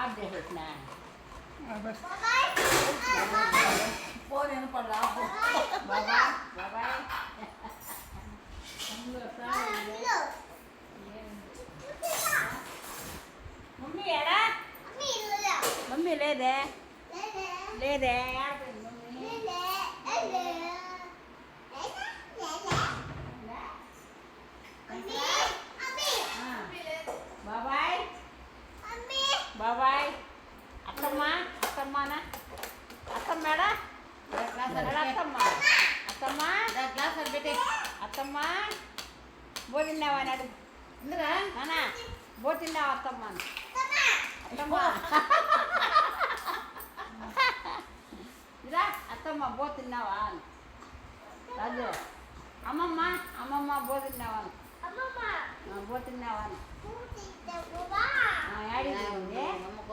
of చేసేసిన phone వినపడలా బాబాయ్ బాబాయ్ మమ్మీ ఎడా మమ్మీ లేదే లేదే మమ్మీ బాబాయ్ బాబాయ్ అత్తమ్మ అత్తమ్మనా అత్తమ్మేడా అత్తమ్మ అత్తమ్మ గ్లాస్ అది పెట్టి అత్తమ్మ బోతిన్నావా అని అడుగు ఇందురా నానా బోతిన్నావా అత్తమ్మ అని అత్తమ్మ ఇరా అత్తమ్మ బోతిన్నావా అని రాజు అమ్మమ్మ అమ్మమ్మ బోతిన్నావా అని బోతిన్నావా అని యాడికి